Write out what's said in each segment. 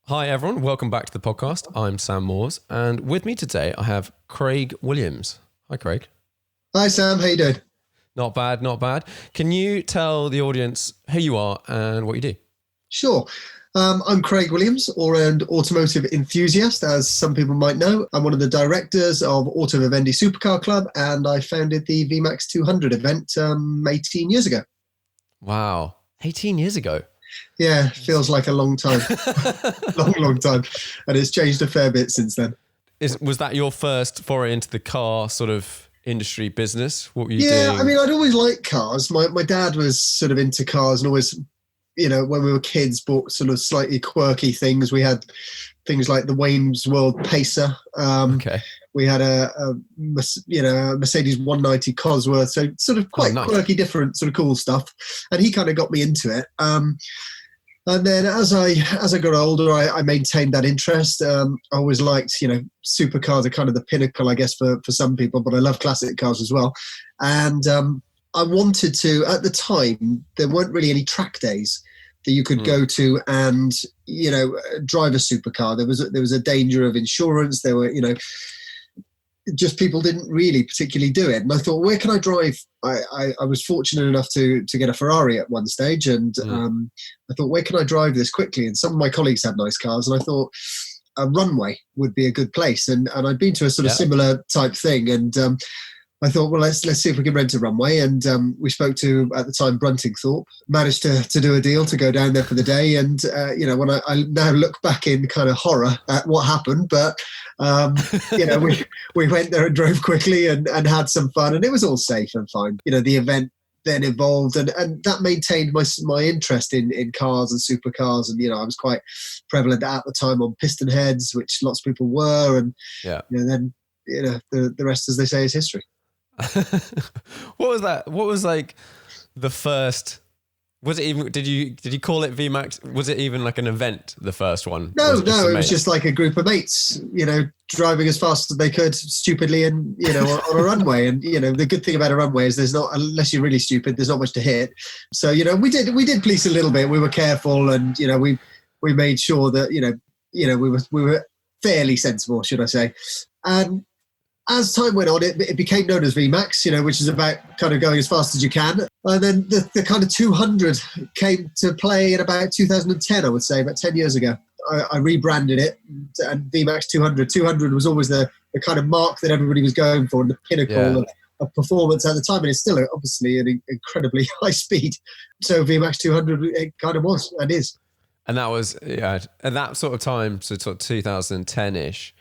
Hi everyone, welcome back to the podcast. I'm Sam Moores, and with me today I have Craig Williams. Hi Craig. Hi Sam, how you doing? Not bad, not bad. Can you tell the audience who you are and what you do? Sure. I'm Craig Williams, all-round automotive enthusiast, as some people might know. I'm one of the directors of Auto Vivendi Supercar Club, and I founded the Vmax 200 event 18 years ago. Wow, 18 years ago. Yeah, feels like a long time. long time. And it's changed a fair bit since then. Was that your first foray into the car sort of industry business? What were you doing? Yeah, I mean, I'd always liked cars. My dad was sort of into cars and always, when we were kids, bought sort of slightly quirky things. We had things like the Wayne's World Pacer. Okay. We had a Mercedes 190 Cosworth, so sort of quite quirky, different sort of cool stuff. And he kind of got me into it. And then as I got older, I maintained that interest. I always liked, supercars are kind of the pinnacle, I guess, for some people, but I love classic cars as well. And I wanted to, at the time, there weren't really any track days that you could go to and, drive a supercar. There was a danger of insurance. There were, just people didn't really particularly do it. And I thought, where can I drive? I was fortunate enough to get a Ferrari at one stage. And I thought, where can I drive this quickly? And some of my colleagues had nice cars. And I thought a runway would be a good place. And I'd been to a sort of similar type thing. And I thought, well, let's see if we can rent a runway. And we spoke to, at the time, Bruntingthorpe, managed to do a deal to go down there for the day. And, when I now look back in kind of horror at what happened, but, we went there and drove quickly and had some fun, and it was all safe and fine. The event then evolved and that maintained my interest in cars and supercars. And, I was quite prevalent at the time on piston heads, which lots of people were. And, then, the rest, as they say, is history. What was that? What was like the first? Was it even? Did you call it VMAX? Was it even like an event? The first one? No, it was just like a group of mates, driving as fast as they could, stupidly, and on a runway. And the good thing about a runway is there's not, unless you're really stupid, there's not much to hit. So we did police a little bit. We were careful, and we made sure that we were fairly sensible, should I say, and. As time went on, it became known as Vmax, which is about kind of going as fast as you can. And then the kind of 200 came to play in about 2010, I would say, about 10 years ago. I rebranded it, and Vmax 200. 200 was always the kind of mark that everybody was going for, and the pinnacle of performance at the time. And it's still obviously an incredibly high speed. So Vmax 200, it kind of was and is. And that was, at that sort of time, so sort of 2010-ish,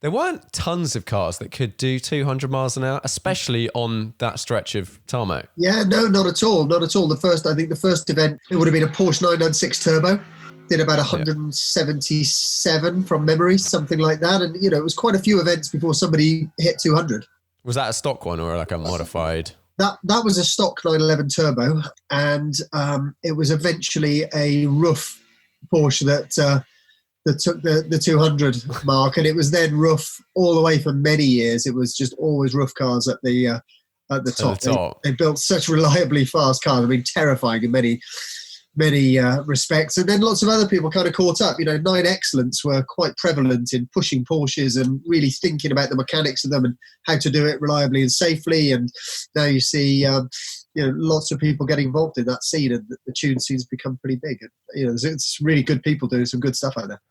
there weren't tons of cars that could do 200 miles an hour, especially on that stretch of tarmac. Yeah, no, not at all. Not at all. I think the first event, it would have been a Porsche 996 Turbo. Did about 177 from memory, something like that. And, it was quite a few events before somebody hit 200. Was that a stock one or like a modified? That was a stock 911 Turbo. And it was eventually a rough Porsche that took the 200 mark, and it was then rough all the way for many years. It was just always rough cars at the top. They built such reliably fast cars. I mean, terrifying in many respects. And then lots of other people kind of caught up. 9 Excellents were quite prevalent in pushing Porsches and really thinking about the mechanics of them and how to do it reliably and safely. And now you see lots of people getting involved in that scene, and the tune scene's become pretty big. And, it's really good people doing some good stuff out there.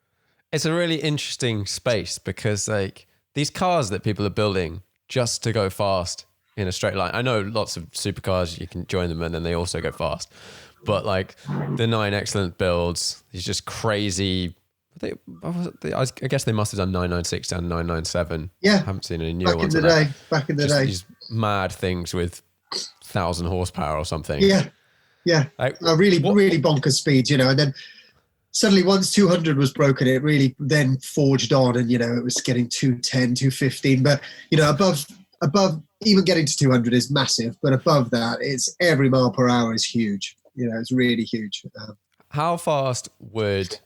It's a really interesting space because like these cars that people are building just to go fast in a straight line. I know lots of supercars, you can join them and then they also go fast. But like the 9 Excellent builds, these just crazy. I guess they must have done 996 and 997. Yeah. I haven't seen any newer ones. Back in the day. These mad things with 1,000 horsepower or something. Yeah. Yeah. Really bonkers speeds, and then suddenly once 200 was broken, it really then forged on, and, it was getting 210, 215. But, above even getting to 200 is massive. But above that, it's every mile per hour is huge. It's really huge. How fast would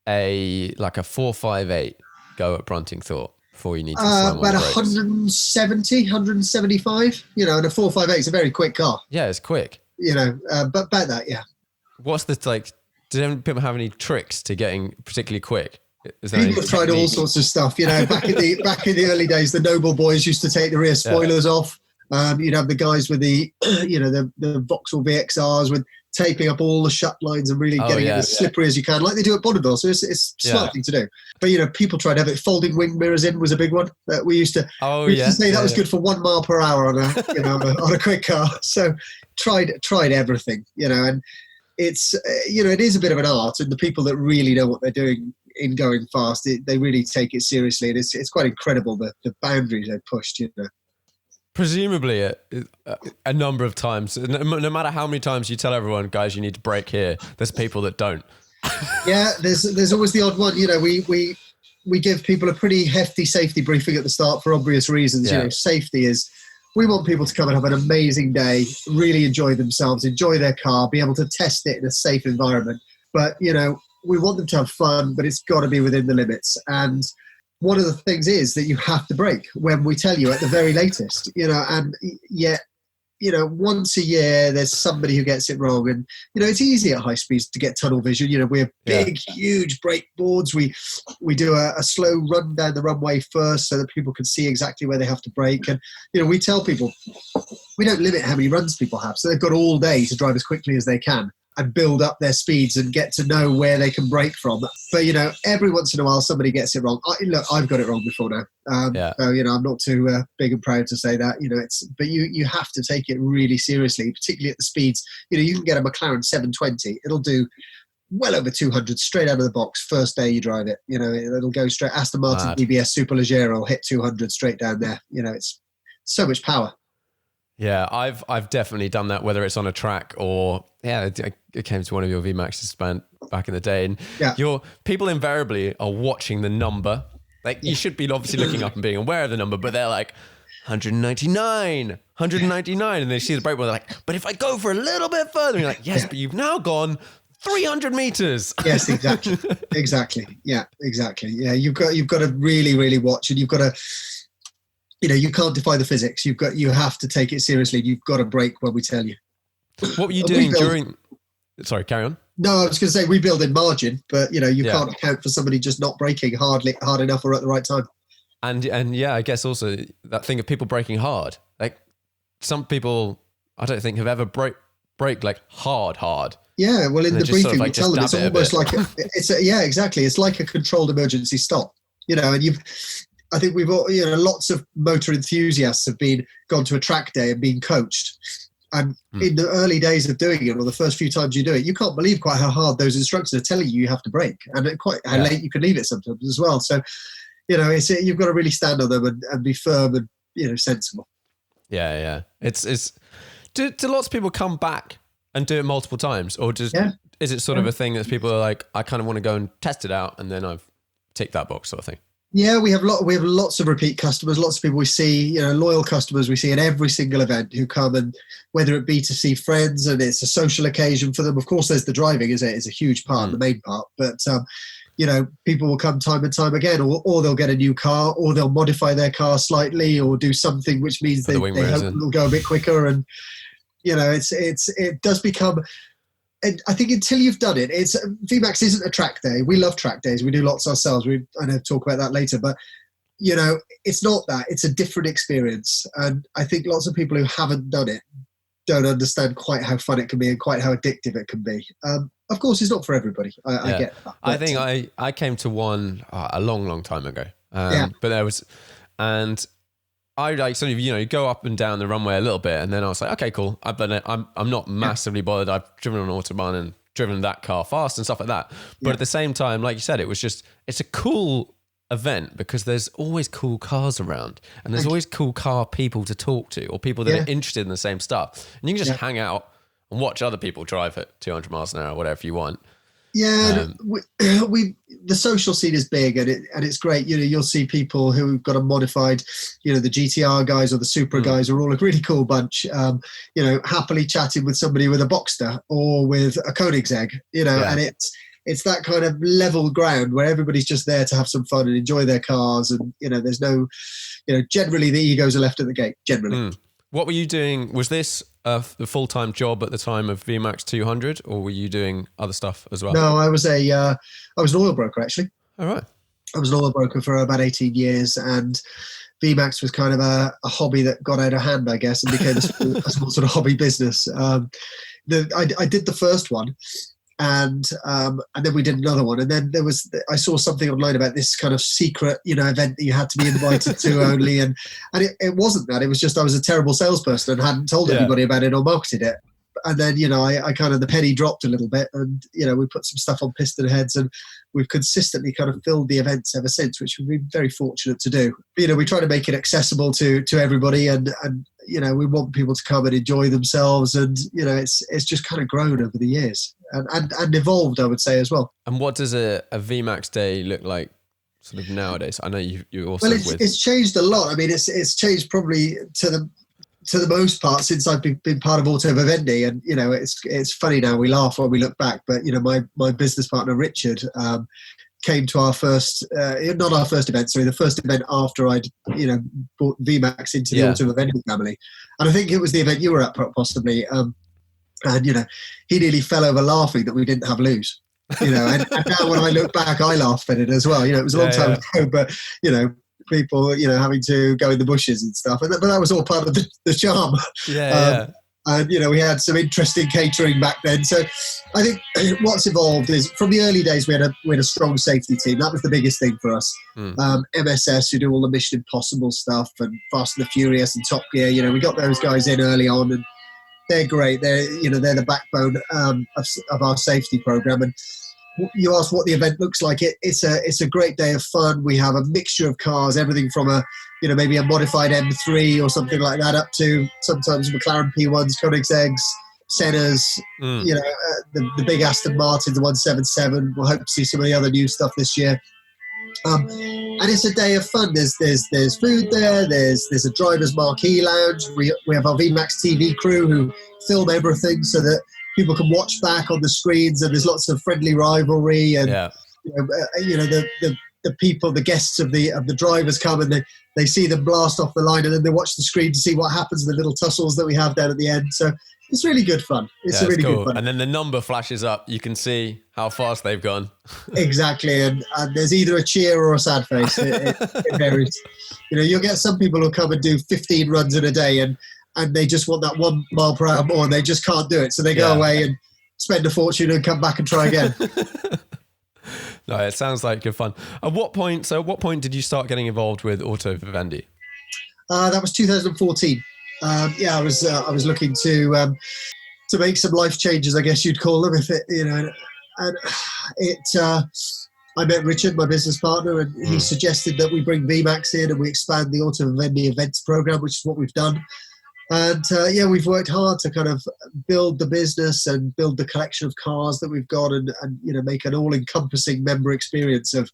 a 458 go at Bruntingthorpe before you need to slam about on the brakes? 170, 175, and a 458 is a very quick car. Yeah, it's quick. But about that, yeah. What's the do people have any tricks to getting particularly quick? People have tried all sorts of stuff. You know, back in the early days, the Noble boys used to take the rear spoilers off. You'd have the guys with the, the Vauxhall VXRs with taping up all the shut lines and really getting it as slippery as you can, like they do at Bonneville. So it's a smart thing to do. But, people tried everything. Folding wing mirrors in was a big one that we used to say that was good for 1 mile per hour on on a quick car. So tried everything, and it's, it is a bit of an art, and the people that really know what they're doing in going fast, they really take it seriously. And it's quite incredible the boundaries they've pushed, Presumably a number of times, no matter how many times you tell everyone, guys, you need to brake here, there's people that don't. Yeah, there's always the odd one. We give people a pretty hefty safety briefing at the start for obvious reasons. Safety is, we want people to come and have an amazing day, really enjoy themselves, enjoy their car, be able to test it in a safe environment. But, we want them to have fun, but it's got to be within the limits. And one of the things is that you have to brake when we tell you at the very latest, and yet, once a year there's somebody who gets it wrong. And, it's easy at high speeds to get tunnel vision. We have big, huge brake boards. We do a slow run down the runway first so that people can see exactly where they have to brake. And, we tell people, we don't limit how many runs people have. So they've got all day to drive as quickly as they can and build up their speeds and get to know where they can brake from. But, every once in a while somebody gets it wrong. I've got it wrong before now. So, I'm not too big and proud to say that, but you have to take it really seriously, particularly at the speeds. You can get a McLaren 720. It'll do well over 200 straight out of the box. First day you drive it, it'll go straight. Aston Martin DBS Superleggera will hit 200 straight down there. It's so much power. Yeah, I've definitely done that, whether it's on a track or it came to one of your Vmax's back in the day, and your people invariably are watching the number. Like you should be obviously looking up and being aware of the number, but they're like 199, and they see the brake board. They're like, but if I go for a little bit further, and you're like, yes, but you've now gone 300 meters. Yes, exactly. Yeah, exactly. Yeah, you've got to really, really watch, and you've got to. You can't defy the physics. You have to take it seriously. You've got to brake when we tell you. What were you doing during? Sorry, carry on. No, I was going to say we build in margin, but you can't account for somebody just not braking hard enough or at the right time. And I guess also that thing of people braking hard. Like some people, I don't think have ever brake like hard. Yeah, well, in the briefing sort of we tell them it's almost like exactly. It's like a controlled emergency stop. And I think we've all, lots of motor enthusiasts have gone to a track day and been coached. And in the early days of doing it, or the first few times you do it, you can't believe quite how hard those instructors are telling you have to brake, and quite how late you can leave it sometimes as well. So, you've got to really stand on them and be firm and, sensible. Yeah. It's do lots of people come back and do it multiple times, or is it sort of a thing that people are like, I kind of want to go and test it out, and then I've ticked that box sort of thing? Yeah, we have lots of repeat customers, lots of people we see, loyal customers we see at every single event who come, and whether it be to see friends and it's a social occasion for them. Of course, there's the driving is a huge part, the main part, but people will come time and time again, or they'll get a new car, or they'll modify their car slightly, or do something which means they hope it'll go a bit quicker, and it does become. And I think until you've done it, Vmax isn't a track day. We love track days. We do lots ourselves. I know talk about that later, but it's not that. It's a different experience. And I think lots of people who haven't done it don't understand quite how fun it can be and quite how addictive it can be. Of course, it's not for everybody. I get that. I think I came to one a long time ago. But there was, and I like sort of, you go up and down the runway a little bit, and then I was like, okay, cool. I've done it. I'm not massively bothered. I've driven on Autobahn and driven that car fast and stuff like that. But at the same time, like you said, it's a cool event because there's always cool cars around, and there's always cool car people to talk to, or people that are interested in the same stuff. And you can just hang out and watch other people drive at 200 miles an hour, whatever you want. Yeah, the social scene is big, and it's great. You'll see people who've got a modified, the GTR guys or the Supra guys are all a really cool bunch. Happily chatting with somebody with a Boxster or with a Koenigsegg. And it's that kind of level ground where everybody's just there to have some fun and enjoy their cars, and there's no, generally the egos are left at the gate. Generally. What were you doing? Was this the full-time job at the time of Vmax 200, or were you doing other stuff as well? No, I was an oil broker, actually. All right. I was an oil broker for about 18 years, and Vmax was kind of a hobby that got out of hand, I guess, and became a small sort of hobby business. I did the first one, and then we did another one, and then I saw something online about this kind of secret, event that you had to be invited to only, and it wasn't that. It was just I was a terrible salesperson and hadn't told anybody about it or marketed it. And then, I kind of, the penny dropped a little bit, and, we put some stuff on piston heads, and we've consistently kind of filled the events ever since, which we've been very fortunate to do. We try to make it accessible to everybody, and we want people to come and enjoy themselves, and, it's just kind of grown over the years and evolved, I would say, as well. And what does a Vmax day look like sort of nowadays? I know you also... Well, it's changed a lot. I mean, it's changed probably to the most part since I've been part of Auto Vivendi, and it's funny now, we laugh when we look back, but my business partner Richard came to our first not our first event, sorry, the first event after I'd brought Vmax into the Auto Vivendi family, and I think it was the event you were at possibly, and he nearly fell over laughing that we didn't have lose. And now when I look back, I laugh at it as well. It was a long time ago, but people, having to go in the bushes and stuff. But that was all part of the charm. And, we had some interesting catering back then. So I think what's evolved is from the early days, we had a strong safety team. That was the biggest thing for us. MSS, who do all the Mission Impossible stuff, and Fast and the Furious and Top Gear. We got those guys in early on, and they're great. They're the backbone of our safety program. And you asked what the event looks like. It's a great day of fun. We have a mixture of cars, everything from maybe a modified M3 or something like that, up to sometimes McLaren P1s, Koenigsegg's, Senna's, the big Aston Martin, the 177. We'll hope to see some of the other new stuff this year. And it's a day of fun. There's food there. There's a driver's marquee lounge. We have our Vmax TV crew who film everything so that people can watch back on the screens, and there's lots of friendly rivalry, and the people, the guests of the drivers come, and they see them blast off the line, and then they watch the screen to see what happens, the little tussles that we have down at the end. So it's really good fun. It's really good fun. And then the number flashes up. You can see how fast they've gone. Exactly. And there's either a cheer or a sad face. It varies. You'll get some people who come and do 15 runs in a day, and they just want that 1 mile per hour more, and they just can't do it. So they go away and spend a fortune and come back and try again. No, it sounds like good fun. At what point did you start getting involved with Auto Vivendi? That was 2014. I was looking to make some life changes, I guess you'd call them, I met Richard, my business partner, and he suggested that we bring Vmax in and we expand the Auto Vivendi events program, which is what we've done. And we've worked hard to kind of build the business and build the collection of cars that we've got, and make an all-encompassing member experience of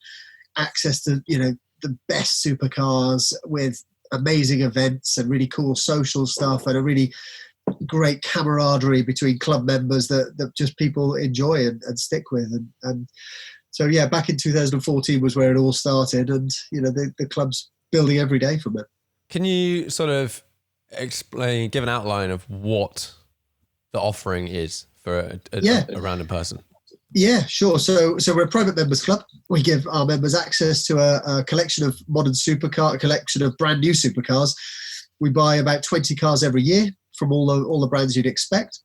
access to the best supercars with amazing events and really cool social stuff, and a really great camaraderie between club members that just people enjoy and stick with. And so back in 2014 was where it all started, and the club's building every day from it. Can you sort of give an outline of what the offering is for a random person? Yeah, sure. So we're a private members club. We give our members access to a collection of modern supercar, a collection of brand new supercars. We buy about 20 cars every year from all the brands you'd expect.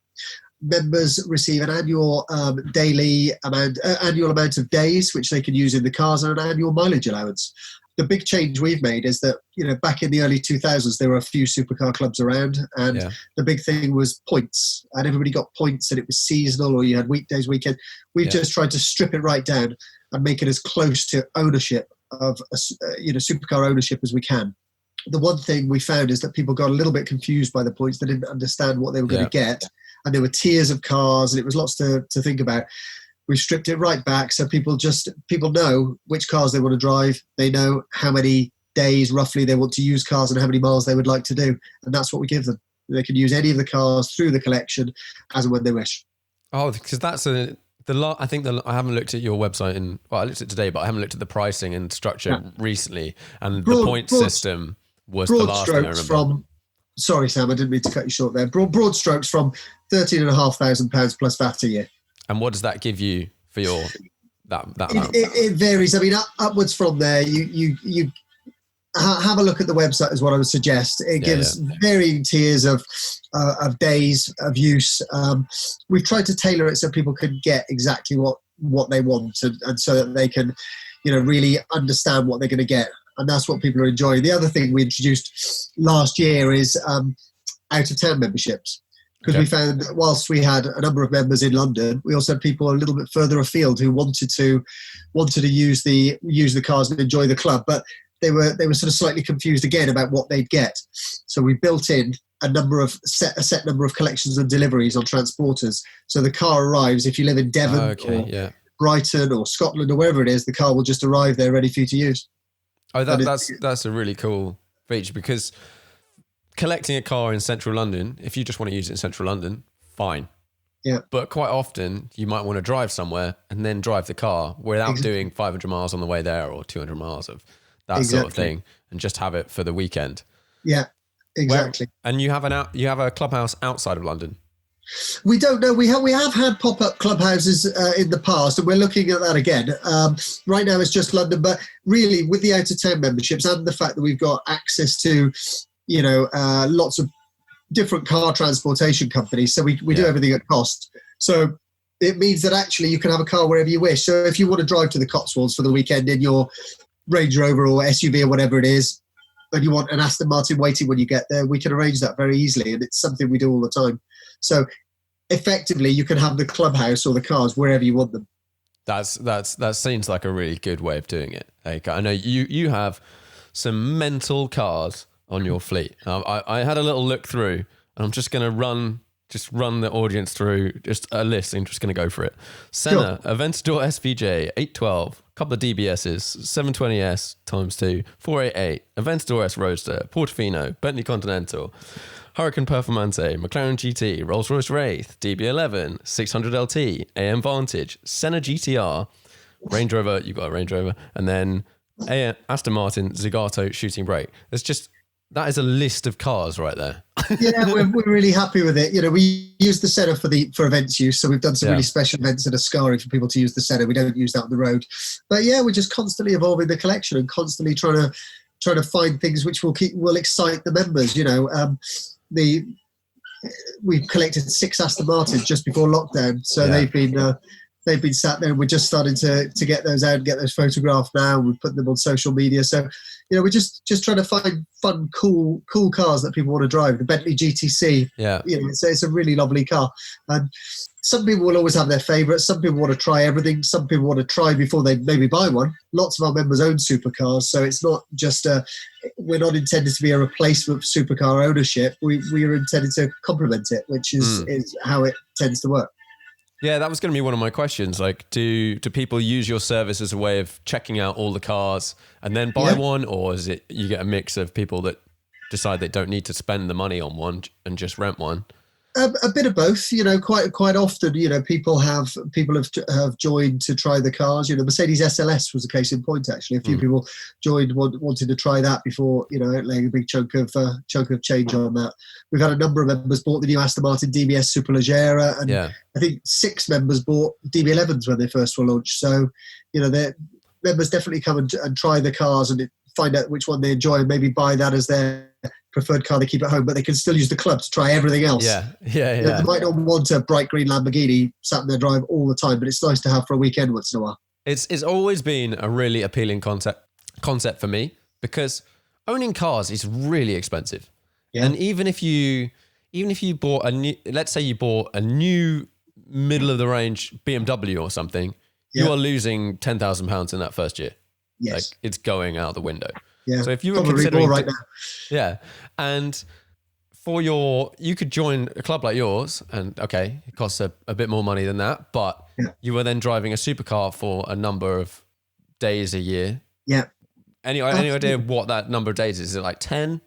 Members receive an annual annual amount of days which they can use in the cars, and an annual mileage allowance. The big change we've made is that, back in the early 2000s, there were a few supercar clubs around, and the big thing was points, and everybody got points, and it was seasonal, or you had weekdays, weekend. We've just tried to strip it right down and make it as close to ownership of, supercar ownership as we can. The one thing we found is that people got a little bit confused by the points. They didn't understand what they were going to get, and there were tiers of cars, and it was lots to think about. We've stripped it right back, so people know which cars they want to drive. They know how many days roughly they want to use cars and how many miles they would like to do, and that's what we give them. They can use any of the cars through the collection as and when they wish. Oh, because that's I haven't looked at your website I looked at it today, but I haven't looked at the pricing and structure recently. And the point system was the last thing I remember. Sorry, Sam, I didn't mean to cut you short there. Broad strokes from £13,500 plus VAT a year. And what does that give you for your that amount? It varies. I mean, upwards from there, you have a look at the website is what I would suggest. It gives varying tiers of days of use. We've tried to tailor it so people can get exactly what they want and so that they can, really understand what they're going to get. And that's what people are enjoying. The other thing we introduced last year is out-of-town memberships. Because we found that whilst we had a number of members in London, we also had people a little bit further afield who wanted to use the cars and enjoy the club, but they were sort of slightly confused again about what they'd get. So we built in a set number of collections and deliveries on transporters. So the car arrives if you live in Devon or Brighton or Scotland or wherever it is. The car will just arrive there ready for you to use. Oh, that's a really cool feature, because collecting a car in central London, if you just want to use it in central London, fine. Yeah. But quite often you might want to drive somewhere and then drive the car without doing 500 miles on the way there or 200 miles of that sort of thing, and just have it for the weekend. Yeah, exactly. And you have a clubhouse outside of London. We don't know. We have had pop-up clubhouses in the past, and we're looking at that again. Right now it's just London, but really with the out-of-town memberships and the fact that we've got access to, lots of different car transportation companies, so we do everything at cost. So it means that actually you can have a car wherever you wish. So if you want to drive to the Cotswolds for the weekend in your Range Rover or SUV or whatever it is, and you want an Aston Martin waiting when you get there, we can arrange that very easily, and it's something we do all the time. So effectively, you can have the clubhouse or the cars wherever you want them. That seems like a really good way of doing it. Like, I know you have some mental cars on your fleet. I had a little look through, and I'm just going to run the audience through just a list. I'm just going to go for it. Senna, Aventador SVJ, 812, couple of DBSs, 720S x2, 488, Aventador S Roadster, Portofino, Bentley Continental, Huracan Performante, McLaren GT, Rolls-Royce Wraith, DB11, 600 LT, AM Vantage, Senna GTR, Range Rover, you got a Range Rover, and then Aston Martin Zagato Shooting Brake. That is a list of cars right there. Yeah, we're really happy with it. We use the Senna for events use, so we've done some really special events at Ascari for people to use the Senna. We don't use that on the road, but we're just constantly evolving the collection and constantly trying to find things which will excite the members. We've collected 6 Aston Martins just before lockdown, so they've been sat there. We're just starting to get those out and get those photographed now. We're putting them on social media. So, we're just trying to find fun, cool cars that people want to drive. The Bentley GTC, it's a really lovely car. And some people will always have their favourites. Some people want to try everything. Some people want to try before they maybe buy one. Lots of our members own supercars, so it's not just we're not intended to be a replacement for supercar ownership. We are intended to complement it, which is how it tends to work. Yeah, that was going to be one of my questions. Like, do people use your service as a way of checking out all the cars and then buy one, or is it you get a mix of people that decide they don't need to spend the money on one and just rent one? A bit of both, quite often, people have joined to try the cars. Mercedes SLS was a case in point, actually. A few people joined, wanted to try that before, outlaying a big chunk of change on that. We've had a number of members bought the new Aston Martin DBS Superleggera, and I think 6 members bought DB11s when they first were launched. So, the members definitely come and try the cars and find out which one they enjoy and maybe buy that as their preferred car they keep at home, but they can still use the club to try everything else. They might not want a bright green Lamborghini sat in their drive all the time, but it's nice to have for a weekend once in a while. It's always been a really appealing concept for me, because owning cars is really expensive. And even if you bought let's say you bought a new middle of the range BMW or something, you are losing £10,000 in that first year. Yes. Like, it's going out the window. Yeah, so if you were considering more right now, and you could join a club like yours, and it costs a bit more money than that, but you were then driving a supercar for a number of days a year. Yeah. Any idea what that number of days is? Is it like 10?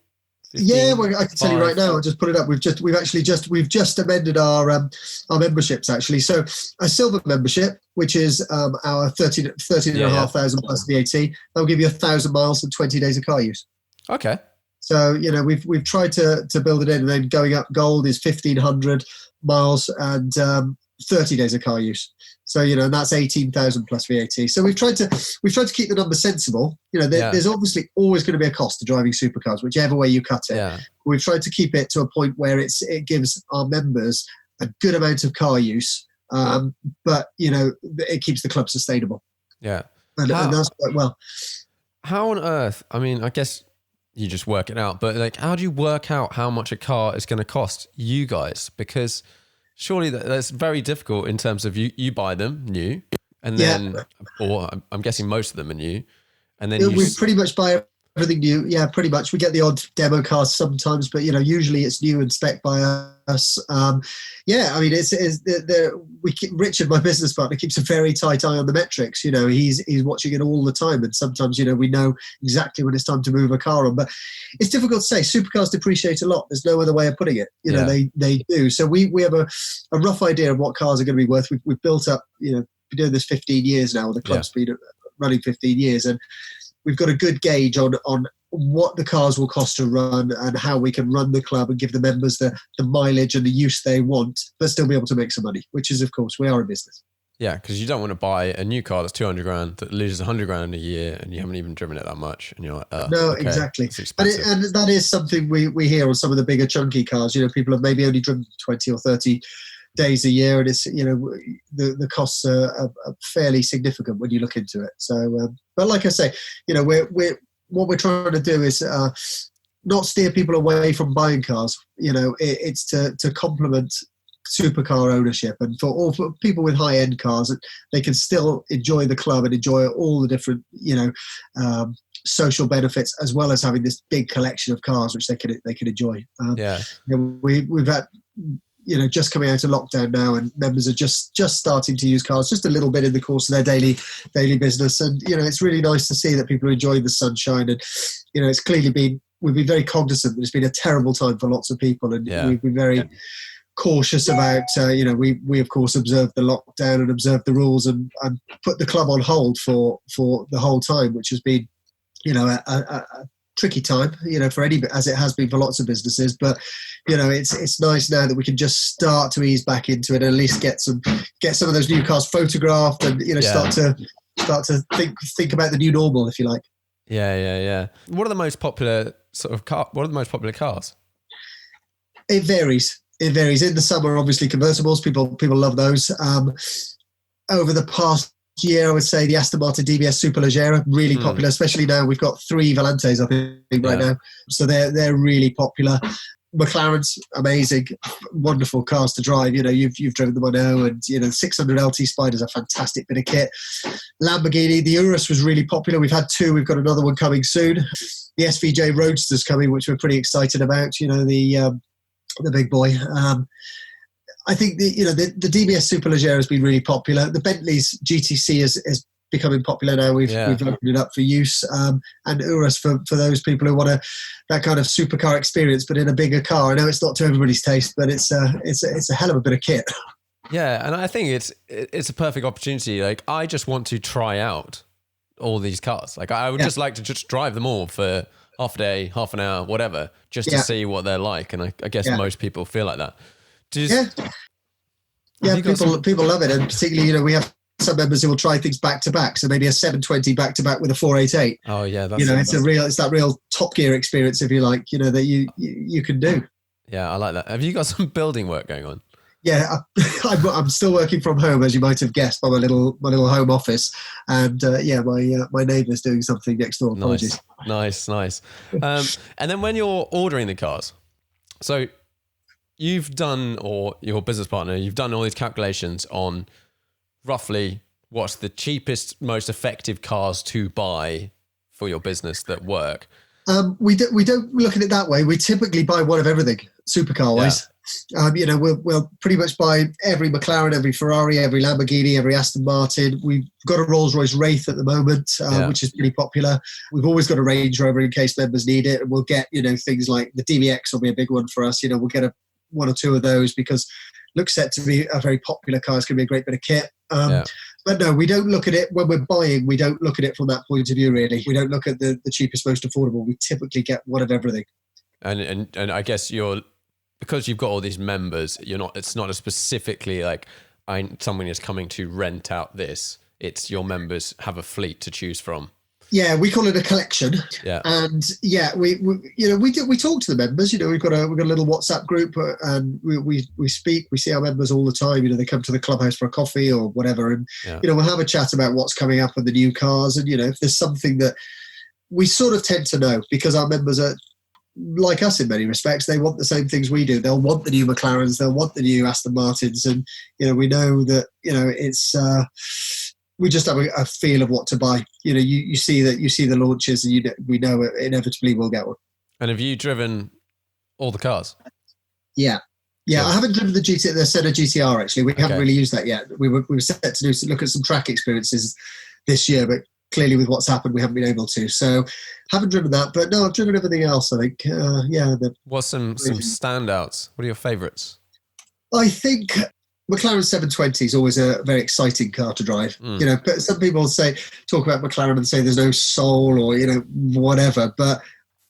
15, yeah, well, I can tell you right now. I'll just put it up. We've just amended our memberships, actually. So a silver membership, which is our 13,500 plus VAT, that'll give you 1,000 miles and 20 days of car use. Okay. So, we've tried to build it in, and then going up gold is 1,500 miles and 30 days of car use. So, and that's 18,000 plus VAT. So we've tried to keep the numbers sensible. There's obviously always going to be a cost to driving supercars, whichever way you cut it. Yeah. We've tried to keep it to a point where it gives our members a good amount of car use, but it keeps the club sustainable. Yeah. And that's quite well. How on earth? I mean, I guess you just work it out, but like, how do you work out how much a car is going to cost you guys? Because surely that's very difficult in terms of you buy them new, and then, or I'm guessing most of them are new, and then we pretty much buy everything new. Yeah, pretty much. We get the odd demo cars sometimes, but usually it's new and spec by us. I mean, Richard, my business partner, keeps a very tight eye on the metrics. He's watching it all the time, and sometimes we know exactly when it's time to move a car on. But it's difficult to say. Supercars depreciate a lot. There's no other way of putting it. They do. So we have a rough idea of what cars are going to be worth. We've built up. Been doing this 15 years now. The club's been running 15 years, and we've got a good gauge on what the cars will cost to run and how we can run the club and give the members the mileage and the use they want, but still be able to make some money, which is, of course, we are a business. Yeah, because you don't want to buy a new car that's 200 grand that loses 100 grand in a year and you haven't even driven it that much. And you're like, no, okay, exactly. And that is something we hear on some of the bigger chunky cars. People have maybe only driven 20 or 30 days a year, and it's the costs are fairly significant when you look into it. So, but like I say, what we're trying to do is not steer people away from buying cars. It's to complement supercar ownership, and for people with high end cars, they can still enjoy the club and enjoy all the different social benefits, as well as having this big collection of cars which they can enjoy. We've had. Just coming out of lockdown now, and members are just starting to use cars just a little bit in the course of their daily business. And, it's really nice to see that people are enjoying the sunshine. And, it's clearly we've been very cognizant that it's been a terrible time for lots of people. And we've been very cautious about, we of course observed the lockdown and observed the rules and put the club on hold for the whole time, which has been, a tricky time, for as it has been for lots of businesses. But it's nice now that we can just start to ease back into it, and at least get some of those new cars photographed, and start to think about the new normal, if you like. Yeah. What are the most popular What are the most popular cars? It varies. In the summer, obviously convertibles. People love those. Over the past year, I would say the Aston Martin DBS Superleggera, really popular, especially now. We've got 3 Volantes, I think, right now. So they're really popular. McLaren's amazing, wonderful cars to drive. You've driven them, I know, and 600 LT Spider's a fantastic bit of kit. Lamborghini, the Urus was really popular. We've had 2. We've got another one coming soon. The SVJ Roadster's coming, which we're pretty excited about. The big boy. I think the DBS Superleggera has been really popular. The Bentley's GTC is becoming popular now. We've opened it up for use, and Urus for those people who want that kind of supercar experience, but in a bigger car. I know it's not to everybody's taste, but it's a hell of a bit of kit. Yeah, and I think it's a perfect opportunity. Like, I just want to try out all these cars. Like, I would just like to just drive them all for half a day, half an hour, whatever, just to see what they're like. And I guess most people feel like that. People love it, and particularly we have some members who will try things back to back. So maybe a 720 back to back with a 488. Oh yeah, that's it's that real Top Gear experience, if you like. That you can do. Yeah, I like that. Have you got some building work going on? Yeah, I'm still working from home, as you might have guessed, by my little home office, and my neighbour's doing something next door. Apologies. Nice. And then when you're ordering the cars, so you've done, or your business partner, you've done all these calculations on roughly what's the cheapest, most effective cars to buy for your business that work. We don't look at it that way. We typically buy one of everything, supercar wise. Yeah. We'll pretty much buy every McLaren, every Ferrari, every Lamborghini, every Aston Martin. We've got a Rolls-Royce Wraith at the moment, which is pretty popular. We've always got a Range Rover in case members need it. And we'll get, things like the DBX will be a big one for us. We'll get one or two of those because looks set to be a very popular car. It's going to be a great bit of kit. But no, we don't look at it when we're buying. We don't look at it from that point of view, really. We don't look at the cheapest, most affordable. We typically get one of everything. And I guess because you've got all these members, it's not a specifically like someone is coming to rent out this. It's your members have a fleet to choose from. Yeah, we call it a collection. Yeah, and yeah, we talk to the members. We've got a little WhatsApp group, and we speak. We see our members all the time. They come to the clubhouse for a coffee or whatever, and we'll have a chat about what's coming up with the new cars. And if there's something that we sort of tend to know, because our members are like us in many respects. They want the same things we do. They'll want the new McLarens. They'll want the new Aston Martins, and we know that it's. We just have a feel of what to buy. You see the launches, and we know inevitably we'll get one. And have you driven all the cars? Yeah. I haven't driven the Senna GTR actually. We haven't really used that yet. We were set to look at some track experiences this year, but clearly with what's happened, we haven't been able to. So haven't driven that, but no, I've driven everything else. I think. What's some standouts? What are your favourites? I think McLaren 720 is always a very exciting car to drive. But some people talk about McLaren and say there's no soul or whatever, but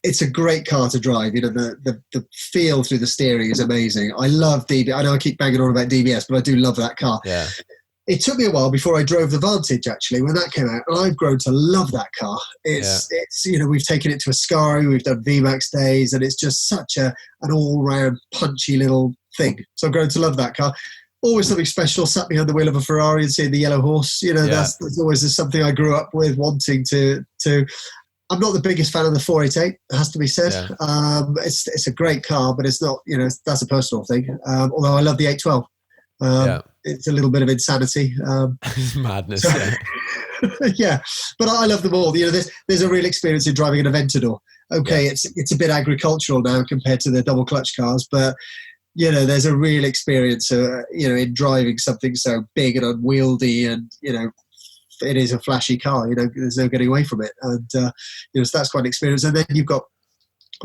it's a great car to drive. The feel through the steering is amazing. I love DBS. I know I keep banging on about DBS, but I do love that car. Yeah. It took me a while before I drove the Vantage actually when that came out, and I've grown to love that car. It's we've taken it to Ascari, we've done Vmax days, and it's just such an all-round punchy little thing. So I've grown to love that car. Always something special, sat behind the wheel of a Ferrari and seeing the yellow horse. That's always something I grew up with, wanting to. I'm not the biggest fan of the 488, it has to be said. Yeah. It's a great car, but it's not, that's a personal thing. Although I love the 812. It's a little bit of insanity. Madness. Yeah, but I love them all. There's a real experience in driving an Aventador. Okay, it's a bit agricultural now compared to the double clutch cars, but there's a real experience, in driving something so big and unwieldy, and it is a flashy car. There's no getting away from it, and so that's quite an experience. And then you've got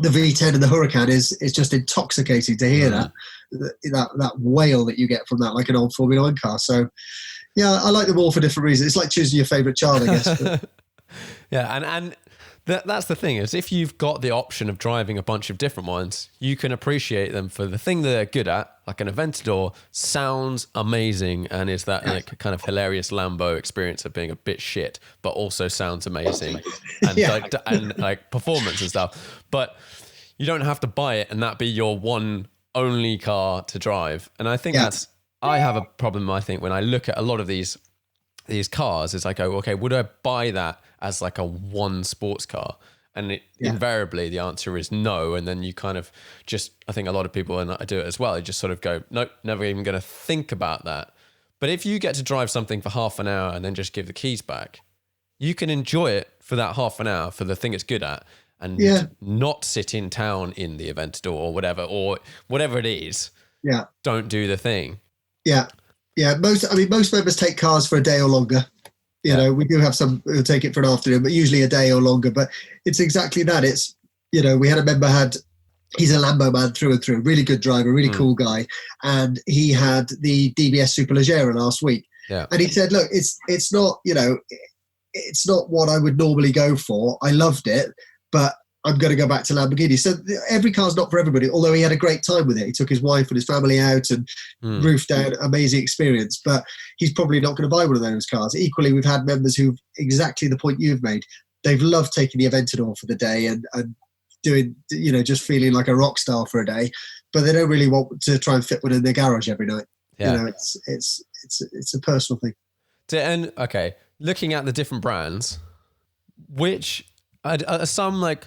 the V10 and the Huracan is just intoxicating to hear that wail that you get from that, like an old Formula One car. So yeah, I like them all for different reasons. It's like choosing your favourite child, I guess. Yeah, and that's the thing, is if you've got the option of driving a bunch of different ones, you can appreciate them for the thing that they're good at. Like an Aventador sounds amazing and is that like kind of hilarious Lambo experience of being a bit shit, but also sounds amazing and like performance and stuff. But you don't have to buy it and that be your one only car to drive. And I think I have a problem, I think, when I look at a lot of these cars, is I go, okay, would I buy that as like a one sports car? And invariably the answer is no. And then you kind of just, I think a lot of people, and I do it as well, you just sort of go, nope, never even going to think about that. But if you get to drive something for half an hour and then just give the keys back, you can enjoy it for that half an hour for the thing it's good at, and not sit in town in the Aventador or whatever it is. Yeah. Don't do the thing. Yeah. Yeah. Most members take cars for a day or longer. We do have some who take it for an afternoon, but usually a day or longer. But it's exactly that. It's, we had a member he's a Lambo man through and through, really good driver, really cool guy. And he had the DBS Superleggera last week. Yeah. And he said, look, it's not, it's not what I would normally go for. I loved it, but I'm going to go back to Lamborghini. So every car's not for everybody, although he had a great time with it. He took his wife and his family out and roofed out, amazing experience, but he's probably not going to buy one of those cars. Equally, we've had members who, exactly the point you've made, they've loved taking the Aventador for the day and doing, just feeling like a rock star for a day, but they don't really want to try and fit one in their garage every night. Yeah. It's a personal thing. And okay, looking at the different brands, which are some like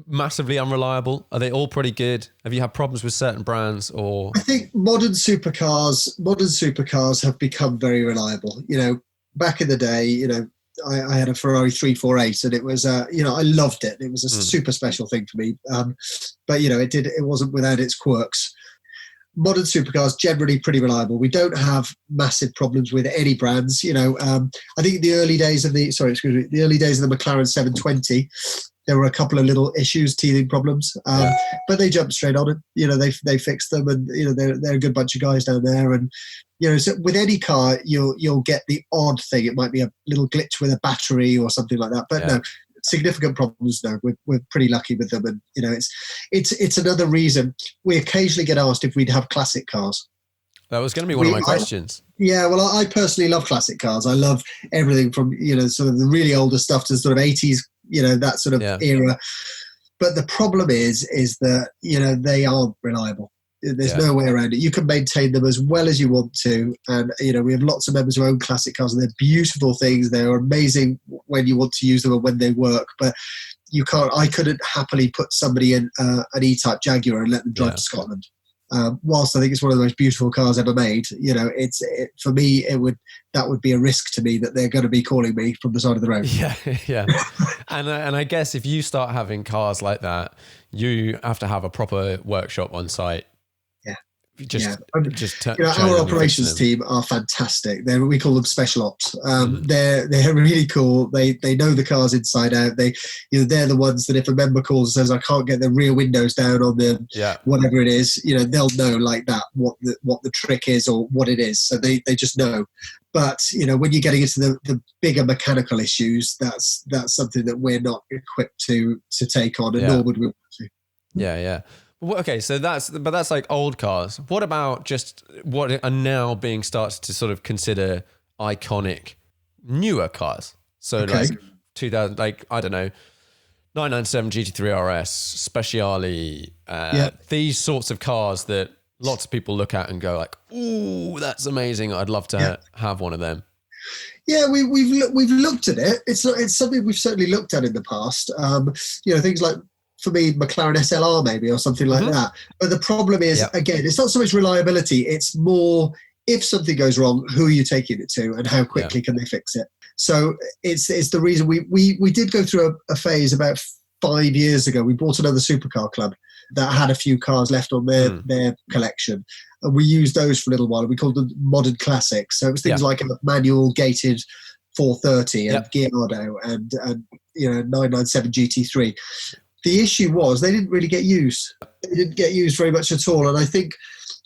massively unreliable? Are they all pretty good? Have you had problems with certain brands? Or I think modern supercars have become very reliable. Back in the day, I had a Ferrari 348 and it was I loved it. It was a super special thing for me. But it wasn't without its quirks. Modern supercars generally pretty reliable. We don't have massive problems with any brands. I think the early days of the McLaren 720, there were a couple of little issues, teething problems, but they jumped straight on it. You know, they fixed them, and you know they're a good bunch of guys down there. And you know, so with any car, you'll get the odd thing. It might be a little glitch with a battery or something like that, but no. Significant problems. No, we're pretty lucky with them, and you know, it's another reason we occasionally get asked if we'd have classic cars. That was going to be one of my questions. Yeah, well, I personally love classic cars. I love everything from, you know, sort of the really older stuff to sort of 80s, you know, that sort of era. But the problem is that, you know, they aren't reliable. There's no way around it. You can maintain them as well as you want to. And, you know, we have lots of members who own classic cars, and they're beautiful things. They're amazing when you want to use them and when they work. But I couldn't happily put somebody in an E-Type Jaguar and let them drive to Scotland. Whilst I think it's one of the most beautiful cars ever made, you know, for me, that would be a risk to me that they're going to be calling me from the side of the road. Yeah. And I guess if you start having cars like that, you have to have a proper workshop on site. Our operations team are fantastic. We call them special ops. They're really cool. They know the cars inside out. They're the ones that if a member calls and says, I can't get the rear windows down on them, whatever it is, you know, they'll know like that what the trick is or what it is. So they just know. But you know, when you're getting into the bigger mechanical issues, that's something that we're not equipped to take on, and nor would we want to. Yeah. Okay, so that's like old cars. What about just what are now being started to sort of consider iconic newer cars? So like 2000, like I don't know, 997 GT3 RS, Speciale, these sorts of cars that lots of people look at and go like, "Ooh, that's amazing! I'd love to have one of them." Yeah, we've looked at it. It's something we've certainly looked at in the past. You know, things like, for me, McLaren SLR maybe, or something like that. But the problem is, again, it's not so much reliability. It's more, if something goes wrong, who are you taking it to and how quickly can they fix it? So it's the reason we did go through a phase about 5 years ago. We bought another supercar club that had a few cars left on their collection. And we used those for a little while. We called them modern classics. So it was things like a manual gated 430 and Giardo and you know, 997 GT3. The issue was they didn't really get used. They didn't get used very much at all. And I think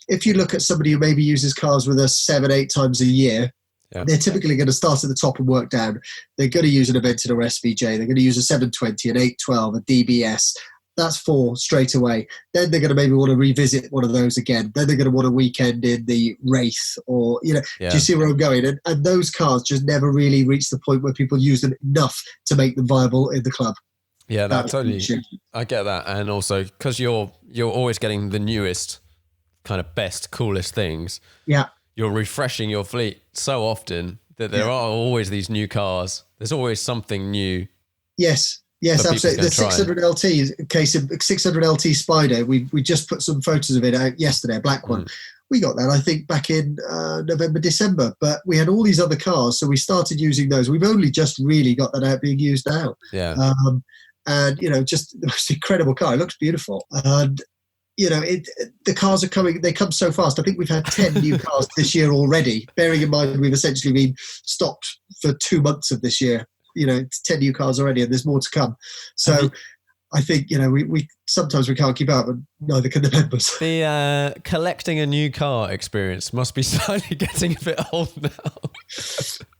if you look at somebody who maybe uses cars with us 7-8 times a year, they're typically going to start at the top and work down. They're going to use an Aventon or SVJ. They're going to use a 720, an 812, a DBS. That's 4 straight away. Then they're going to maybe want to revisit one of those again. Then they're going to want a weekend in the Wraith, or, you know, do you see where I'm going? And those cars just never really reach the point where people use them enough to make them viable in the club. Yeah, that totally. I get that, and also because you're always getting the newest, kind of best, coolest things. Yeah, you're refreshing your fleet so often that there are always these new cars. There's always something new. Yes, absolutely. The 600 LT case of 600 LT Spider. We just put some photos of it out yesterday. A black one. We got that, I think, back in November, December. But we had all these other cars, so we started using those. We've only just really got that out being used now. Yeah. And, you know, just the most incredible car. It looks beautiful. And, you know, the cars are coming. They come so fast. I think we've had 10 new cars this year already, bearing in mind we've essentially been stopped for 2 months of this year. You know, it's 10 new cars already, and there's more to come. So I think, you know, we sometimes we can't keep up, and neither can the members. The collecting a new car experience must be slightly getting a bit old now.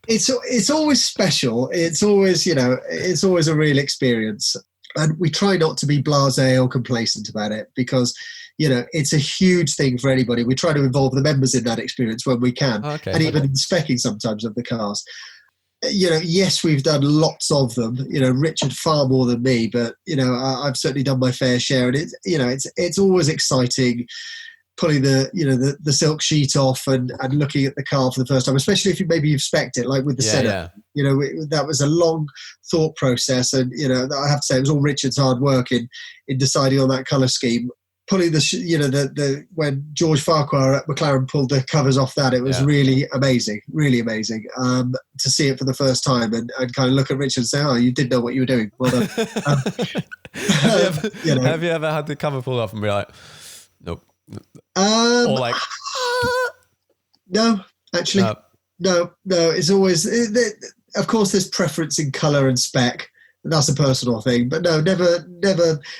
It's always special. It's always, you know, it's always a real experience. And we try not to be blasé or complacent about it, because, you know, it's a huge thing for anybody. We try to involve the members in that experience when we can, and even in specking sometimes of the cars. You know, yes, we've done lots of them. You know, Richard far more than me, but, you know, I've certainly done my fair share. And it's, you know, it's always exciting pulling the silk sheet off and looking at the car for the first time, especially if you've spec'd it, like with the Senna. You know, that was a long thought process, and, you know, I have to say it was all Richard's hard work in deciding on that colour scheme. Pulling the when George Farquhar at McLaren pulled the covers off that, it was really amazing to see it for the first time and kind of look at Richard and say, "Oh, you did know what you were doing. Well done." Have you ever had the cover pulled off and be like, "Nope," or like, no, actually, no. It's always, of course, there's preference in colour and spec. that's a personal thing. But no, never.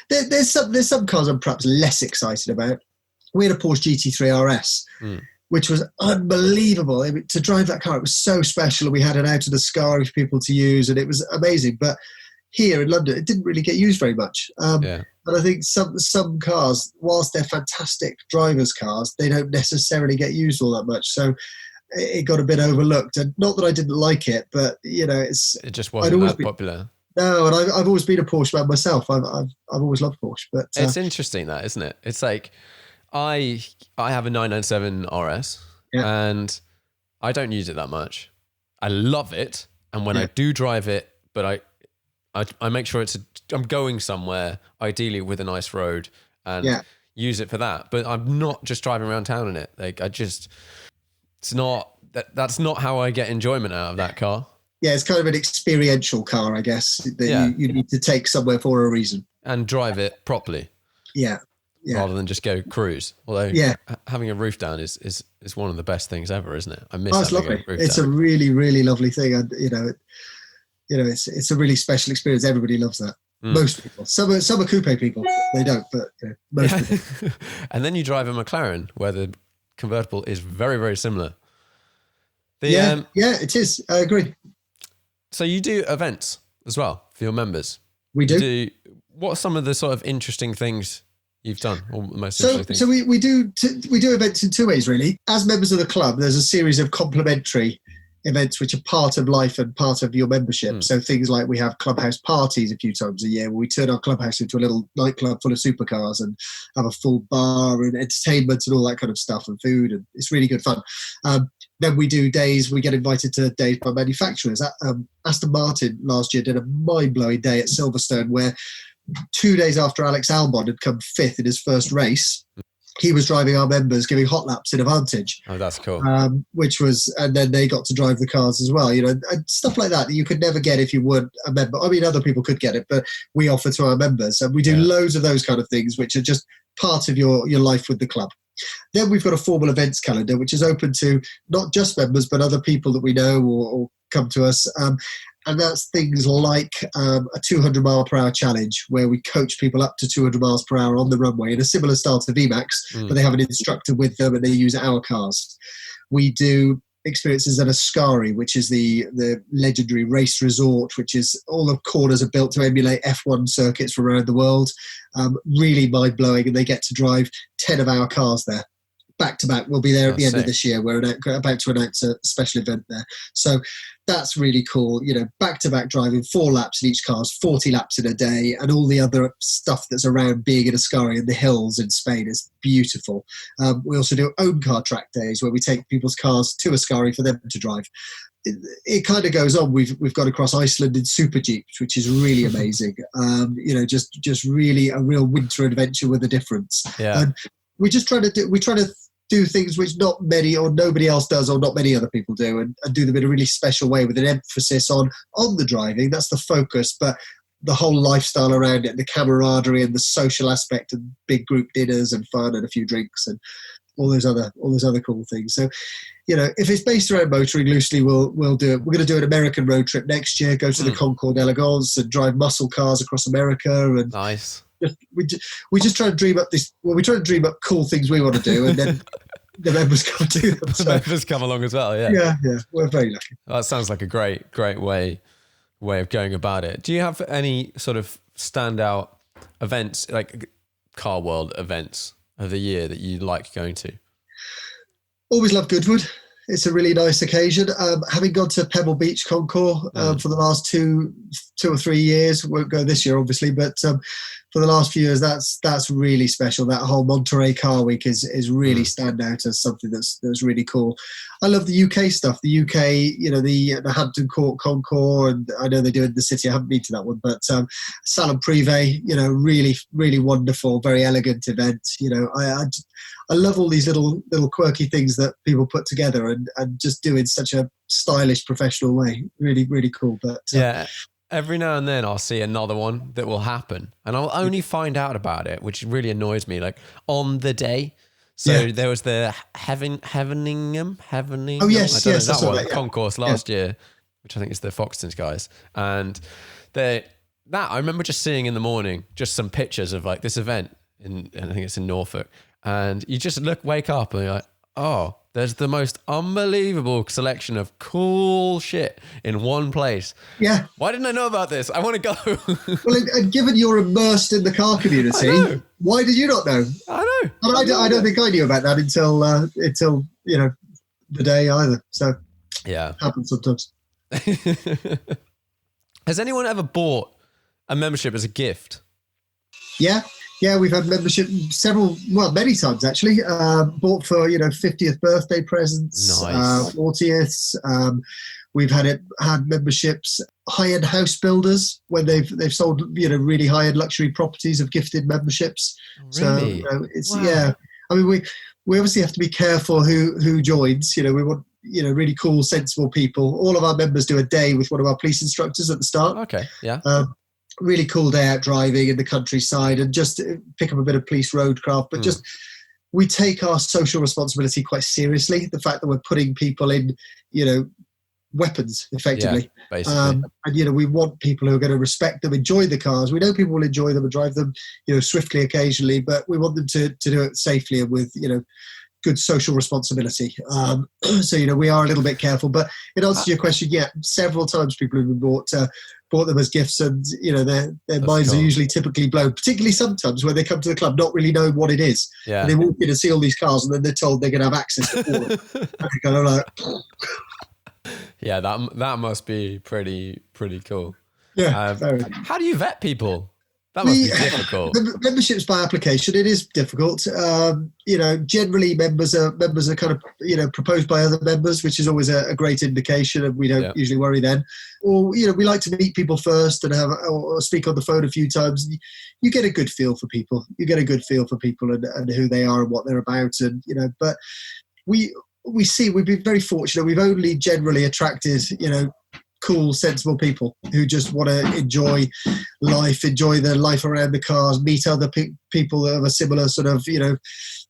There's some cars I'm perhaps less excited about. We had a Porsche GT3 RS, which was unbelievable. I mean, to drive that car, it was so special. We had it out of the Sky for people to use, and it was amazing. But here in London, it didn't really get used very much. And I think some cars, whilst they're fantastic drivers' cars, they don't necessarily get used all that much. So it got a bit overlooked. And not that I didn't like it, but it just wasn't that popular. No, and I've always been a Porsche man myself. I've always loved Porsche. But it's interesting that, isn't it? It's like I have a 997 RS, and I don't use it that much. I love it, and when I do drive it, but I make sure I'm going somewhere, ideally with a nice road, and use it for that. But I'm not just driving around town in it. Like that's not how I get enjoyment out of that car. Yeah, it's kind of an experiential car, I guess, that you need to take somewhere for a reason. And drive it properly. Yeah. Rather than just go cruise. Although having a roof down is one of the best things ever, isn't it? I miss it's having lovely. a roof It's down. a really, really lovely thing. And, it's a really special experience. Everybody loves that. Most people. Some are coupe people. They don't, but most people. And then you drive a McLaren where the convertible is very, very similar. It is. I agree. So you do events as well for your members. We do. What are some of the sort of interesting things you've done, or the most interesting things? So we do events in two ways, really. As members of the club, there's a series of complimentary events which are part of life and part of your membership. So things like we have clubhouse parties a few times a year where we turn our clubhouse into a little nightclub full of supercars and have a full bar and entertainment and all that kind of stuff and food, and it's really good fun. Then we do days, we get invited to days by manufacturers. Aston Martin last year did a mind-blowing day at Silverstone where 2 days after Alex Albon had come fifth in his first race, he was driving our members, giving hot laps in Advantage. Oh, that's cool. And then they got to drive the cars as well, and stuff like that you could never get if you weren't a member. I mean, other people could get it, but we offer to our members. And we do loads of those kind of things, which are just part of your life with the club. Then we've got a formal events calendar, which is open to not just members, but other people that we know or come to us. And that's things like a 200 mile per hour challenge where we coach people up to 200 miles per hour on the runway in a similar style to Vmax, but they have an instructor with them and they use our cars. We do experiences at Ascari, which is the legendary race resort, which is all the corners are built to emulate F1 circuits from around the world. Really mind-blowing, and they get to drive 10 of our cars there. Back to back. We'll be there at the end of this year. We're about to announce a special event there. So that's really cool. Back to back driving 4 laps in each car, 40 laps in a day, and all the other stuff that's around being in Ascari in the hills in Spain is beautiful. We also do own car track days where we take people's cars to Ascari for them to drive. It kind of goes on. We've got across Iceland in super jeeps, which is really amazing. Just really a real winter adventure with a difference. Yeah. And we try to do things which not many or nobody else does or not many other people do, and do them in a really special way with an emphasis on the driving. That's the focus, but the whole lifestyle around it, the camaraderie and the social aspect and big group dinners and fun and a few drinks and all those other cool things. So, if it's based around motoring loosely, we'll do it. We're going to do an American road trip next year, go to the Concorde Elegance and drive muscle cars across America. And nice. We just try to dream up we try to dream up cool things we want to do, and then the members come do them. The members come along as well. Yeah. We're very lucky. That sounds like a great way of going about it. Do you have any sort of standout events, like car world events of the year that you like going to? Always love Goodwood. It's a really nice occasion. Having gone to Pebble Beach Concours for the last two or 3 years, won't go this year obviously, but for the last few years, that's really special. That whole Monterey Car Week is really stand out as something that's really cool. I love the UK stuff. The UK, the Hampton Court Concours, and I know they do it in the city. I haven't been to that one, but Salon Privé, really, really wonderful, very elegant event. I love all these little quirky things that people put together and just do in such a stylish, professional way. Really, really cool. But every now and then I'll see another one that will happen, and I'll only find out about it, which really annoys me, like on the day. So there was the Heveningham. Oh yes, that one, concourse last year, which I think is the Foxtons guys, and that I remember just seeing in the morning, just some pictures of like this event and I think it's in Norfolk, and you just wake up and you're like, oh, there's the most unbelievable selection of cool shit in one place. Yeah. Why didn't I know about this? I want to go. Well, and given you're immersed in the car community, why did you not know? I know. I don't think I knew about that until the day either. So yeah, happens sometimes. Has anyone ever bought a membership as a gift? Yeah, we've had membership many times actually. Bought for 50th birthday presents, nice. 40th. We've had memberships, high-end house builders when they've sold really high-end luxury properties have gifted memberships. Really? So it's I mean we obviously have to be careful who joins. We want really cool, sensible people. All of our members do a day with one of our police instructors at the start. Okay, yeah. Really cool day out driving in the countryside and just pick up a bit of police roadcraft. But just we take our social responsibility quite seriously. The fact that we're putting people in, weapons effectively. Yeah, basically. And we want people who are going to respect them, enjoy the cars. We know people will enjoy them and drive them, swiftly occasionally, but we want them to do it safely and with, good social responsibility. So, we are a little bit careful, but in answer to your question, several times people have been bought them as gifts and, their minds are usually typically blown, particularly sometimes when they come to the club not really knowing what it is. Yeah. And they walk in and see all these cars and then they're told they're going to have access to all of them. And they're kind of like... Yeah, that must be pretty cool. Yeah. How do you vet people? That must be difficult. The memberships by application, it is difficult. Generally members are kind of, proposed by other members, which is always a great indication, and we don't usually worry then. Or, we like to meet people first and or speak on the phone a few times. You get a good feel for people. You get a good feel for people and who they are and what they're about. And, but we've been very fortunate. We've only generally attracted, cool, sensible people who just want to enjoy life, enjoy their life around the cars, meet other people that have a similar sort of,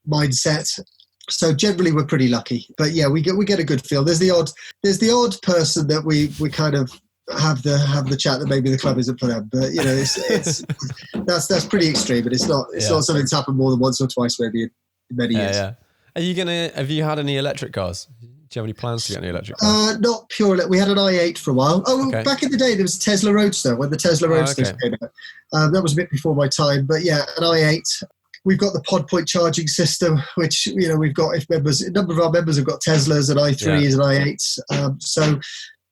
mindset. So generally we're pretty lucky, but we get a good feel. There's the odd person that we kind of have the chat that maybe the club isn't for them, but it's that's pretty extreme, but it's not something that's happened more than once or twice maybe in many years. Yeah. Have you had any electric cars? Do you have any plans to get any electric cars? Not pure. We had an i8 for a while. Back in the day, there was a Tesla Roadster when the Tesla Roadsters came out. That was a bit before my time, but an i8. We've got the pod point charging system, which we've got. A number of our members have got Teslas and i3s and i8s, so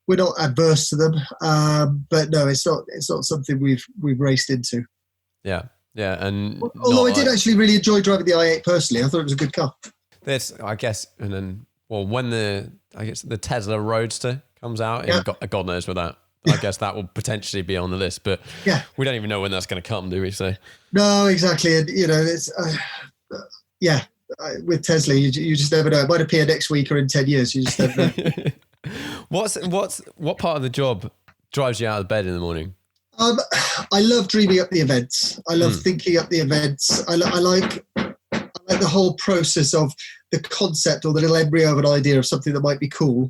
we're not adverse to them. But no, it's not something we've raced into. Yeah, and although I did actually really enjoy driving the i8 personally. I thought it was a good car. This, I guess, and then. Well, when the Tesla Roadster comes out, God knows with that. I guess that will potentially be on the list, but we don't even know when that's going to come, do we? So no, exactly, and it's with Tesla, you just never know. It might appear next week or in 10 years. You just never know. What part of the job drives you out of bed in the morning? I love dreaming up the events. I love thinking up the events. I like the whole process of the concept or the little embryo of an idea of something that might be cool,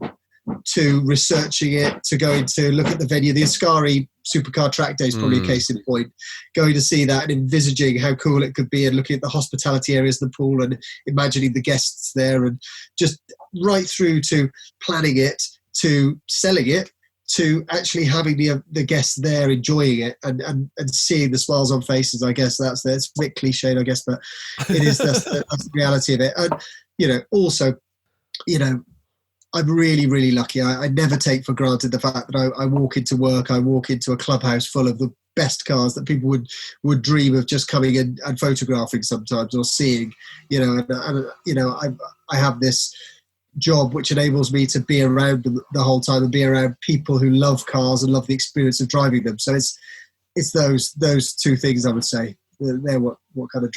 to researching it, to going to look at the venue. The Ascari Supercar Track Day is probably a case in point. Going to see that and envisaging how cool it could be and looking at the hospitality areas of the pool and imagining the guests there, and just right through to planning it, to selling it, to actually having the guests there enjoying it and seeing the smiles on faces. I guess that's a bit cliched, I guess, but it is that's the reality of it. And also, I'm really, really lucky. I never take for granted the fact that I walk into work, I walk into a clubhouse full of the best cars that people would dream of just coming in and photographing sometimes or seeing. I have this job which enables me to be around them the whole time and be around people who love cars and love the experience of driving them. So it's those two things, I would say. They're what kind of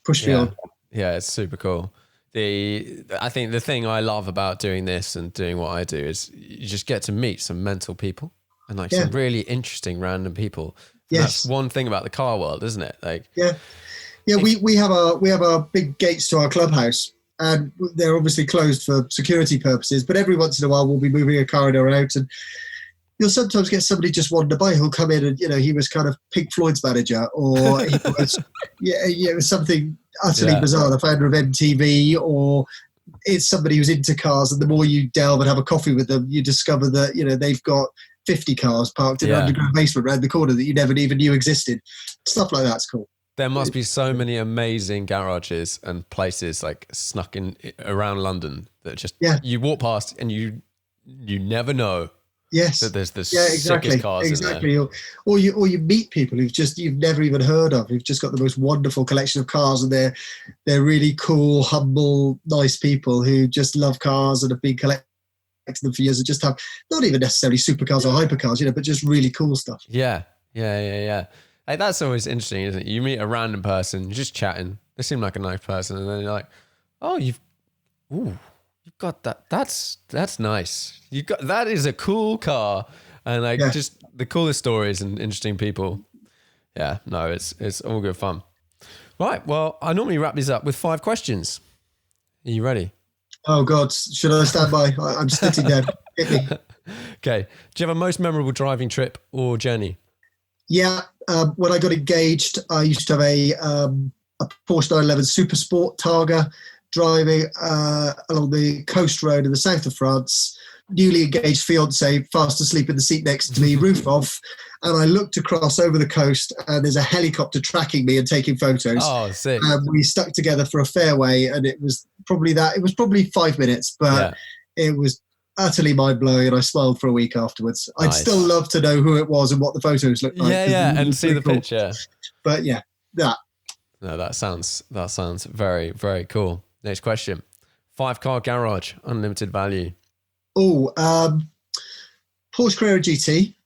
push me on. Yeah, it's super cool. I think the thing I love about doing this and doing what I do is you just get to meet some mental people and some really interesting random people. And that's one thing about the car world, isn't it? We have our big gates to our clubhouse, and they're obviously closed for security purposes, but every once in a while we'll be moving a car in or out, and you'll sometimes get somebody just wander by who'll come in and, he was kind of Pink Floyd's manager, or he was, it was something utterly bizarre, the founder of MTV, or it's somebody who's into cars, and the more you delve and have a coffee with them, you discover that, they've got 50 cars parked in an underground basement around the corner that you never even knew existed. Stuff like that's cool. There must be so many amazing garages and places like snuck in around London that just you walk past and you never know. Yes, that there's the sickest cars in there. Or you meet people you've never even heard of, who've just got the most wonderful collection of cars, and they're really cool, humble, nice people who just love cars and have been collecting them for years, and just have not even necessarily supercars or hypercars, but just really cool stuff. Yeah. Like, that's always interesting, isn't it? You meet a random person, you're just chatting. They seem like a nice person, and then you're like, "Oh, you've got that. That's nice. That is a cool car," and just the coolest stories and interesting people. Yeah, no, it's all good fun. Right. Well, I normally wrap these up with 5 questions. Are you ready? Oh God, should I stand by? I'm sitting down. Hit me. Okay. Do you have a most memorable driving trip or journey? Yeah. When I got engaged, I used to have a Porsche 911 Super Sport Targa, driving along the coast road in the south of France. Newly engaged fiance, fast asleep in the seat next to me, roof off, and I looked across over the coast, and there's a helicopter tracking me and taking photos. Oh, sick! We stuck together for a fairway, and it was probably 5 minutes, but it was utterly mind blowing, and I smiled for a week afterwards. Nice. I'd still love to know who it was and what the photos looked like. Yeah, and see the picture. But that. No, that sounds very, very cool. Next question: 5-car garage, unlimited value. Oh, Porsche Carrera GT,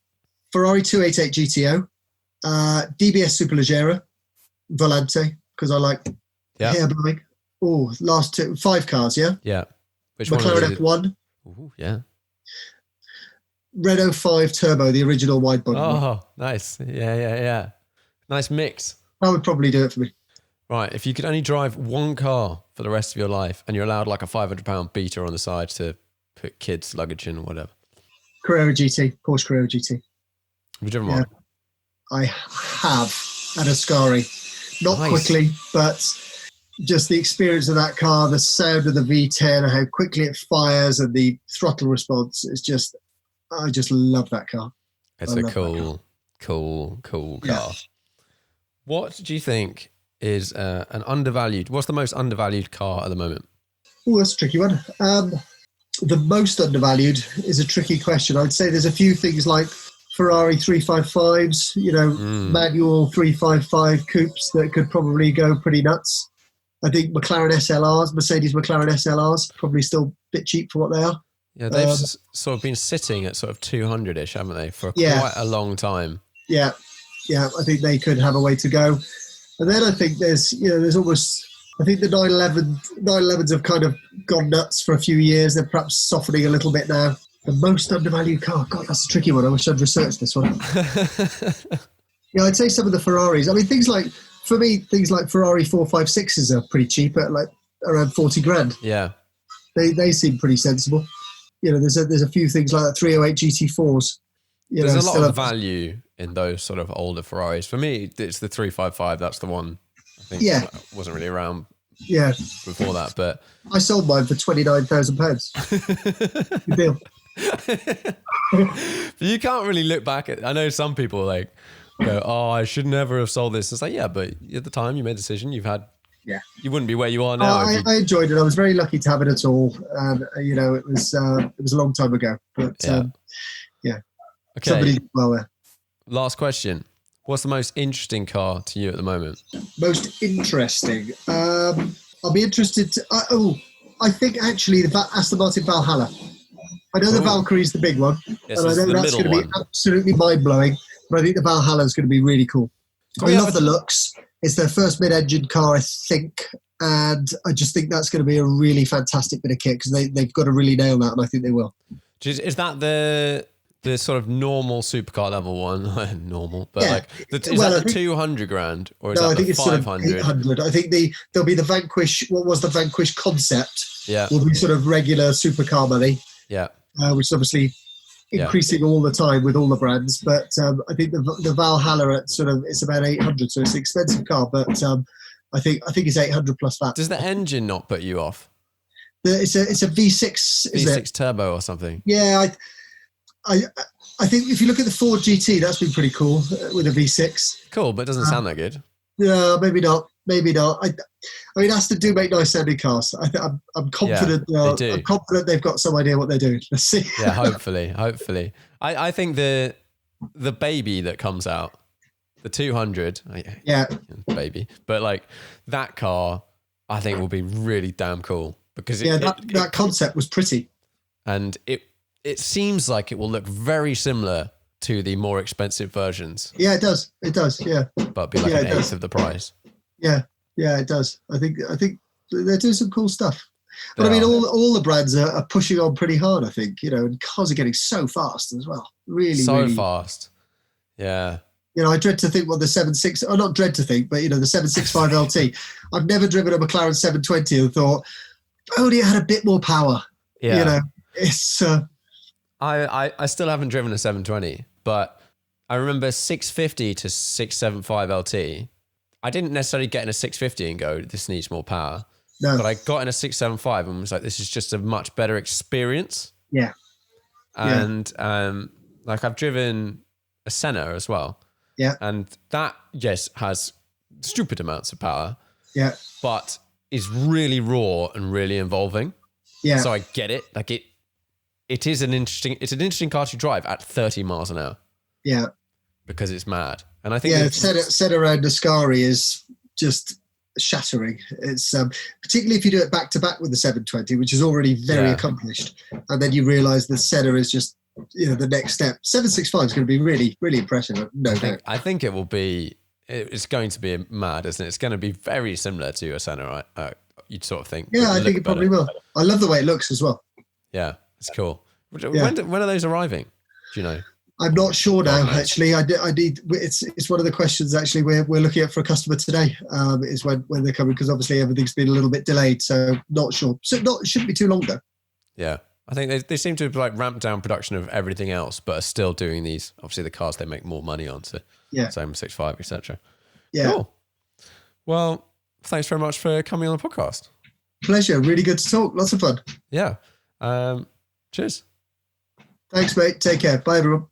Ferrari 288 GTO, DBS Superleggera, Volante, because I like hair blowing. Oh, last 5 cars, yeah? Yeah. Which McLaren one? F1. Ooh, yeah. Renault 5 Turbo, the original wide body. Oh, nice. Yeah. Nice mix. That would probably do it for me. Right. If you could only drive one car for the rest of your life, and you're allowed like a 500-pound beater on the side to put kids' luggage in or whatever. Carrera GT, Porsche Carrera GT. Have you driven one? I have at Ascari. Not quickly, but just the experience of that car, the sound of the V10, how quickly it fires, and the throttle response is just, I just love that car. It's a cool car. Yeah. What do you think is what's the most undervalued car at the moment? Oh, that's a tricky one. The most undervalued is a tricky question. I'd say there's a few things like Ferrari 355s, manual 355 coupes that could probably go pretty nuts. I think Mercedes McLaren SLRs, probably still a bit cheap for what they are. Yeah, they've sort of been sitting at sort of 200-ish, haven't they, for quite a long time. Yeah, I think they could have a way to go. And then I think there's almost, I think the 911s have kind of gone nuts for a few years. They're perhaps softening a little bit now. The most undervalued car, God, that's a tricky one. I wish I'd researched this one. Yeah, I'd say some of the Ferraris. I mean, things like Ferrari 456s are pretty cheap at like around 40 grand. Yeah. They seem pretty sensible. There's a few things like that 308 GT4s. There's a lot of value in those sort of older Ferraris. For me, it's the 355. That's the one. I think wasn't really around before that, but I sold mine for £29,000. Good deal. But you can't really look back at. I know some people like go, "Oh, I should never have sold this." It's like, yeah, but at the time you made a decision. You wouldn't be where you are now. I enjoyed it. I was very lucky to have it at all. It was a long time ago, but Okay. Somebody did well there. Last question. What's the most interesting car to you at the moment? Most interesting. I'll be interested to, I think actually the Aston Martin Valhalla. I know the Valkyrie is the big one, yes, and I know that's going to be absolutely mind-blowing, but I think the Valhalla is going to be really cool. I love the looks. It's their first mid-engine car, I think, and I just think that's going to be a really fantastic bit of kit because they've got to really nail that, and I think they will. Is that the sort of normal supercar level one? Normal, but is that the 200 grand or is that the 500? Sort of 800. I think there'll be the Vanquish. What was the Vanquish concept? Yeah, will be sort of regular supercar money. Yeah, which is obviously increasing all the time with all the brands. But I think the Valhalla at sort of, it's about 800, so it's an expensive car. But I think it's 800 plus that. Does the engine not put you off? It's a V6, is it? V6 turbo or something. Yeah, I think if you look at the Ford GT, that's been pretty cool with a V6. Cool, but it doesn't sound that good. Yeah, maybe not. Maybe not. I mean, Aston do make nice sounding cars. I'm confident. Yeah, I'm confident they've got some idea what they're doing. Let's see. Yeah, hopefully. I think the baby that comes out, the 200. Yeah, baby. But like that car, I think will be really damn cool because that concept was pretty, and it seems like it will look very similar to the more expensive versions. Yeah, it does. It does. Yeah, but be like an eighth of the price. Yeah, it does. I think they're doing some cool stuff. But I mean, all the brands are pushing on pretty hard. I think, and cars are getting so fast as well. Really, really fast. Yeah. I dread to think what the 7.6, or not dread to think, but the 765 LT. I've never driven a McLaren 720 and thought, only it had a bit more power. Yeah. It's. I still haven't driven a 720, but I remember 650 to 675 LT. I didn't necessarily get in a 650 and go, this needs more power. No. But I got in a 675 and was like, this is just a much better experience. Yeah. And like I've driven a Senna as well. Yeah. And that, yes, has stupid amounts of power. Yeah. But is really raw and really involving. Yeah. So I get it. Like it's an interesting car to drive at 30 miles an hour. Yeah. Because it's mad. And I think set around Ascari is just shattering. It's particularly if you do it back to back with the 720, which is already very accomplished, and then you realise the Senna is just the next step. 765 is going to be really, really impressive. No doubt. I think it will be. It's going to be mad, isn't it? It's going to be very similar to a Senna, right? You'd sort of think. Yeah, I think it probably will. I love the way it looks as well. Yeah, it's cool. When are those arriving? Do you know? I'm not sure now. Actually, I need. It's one of the questions actually we're looking at for a customer today. Is when they're coming, because obviously everything's been a little bit delayed. So not sure. So it shouldn't be too long though. Yeah, I think they seem to have like ramped down production of everything else, but are still doing these. Obviously, the cars they make more money on. So same 65, etc. Yeah. Cool. Well, thanks very much for coming on the podcast. Pleasure. Really good to talk. Lots of fun. Yeah. Cheers. Thanks, mate. Take care. Bye, everyone.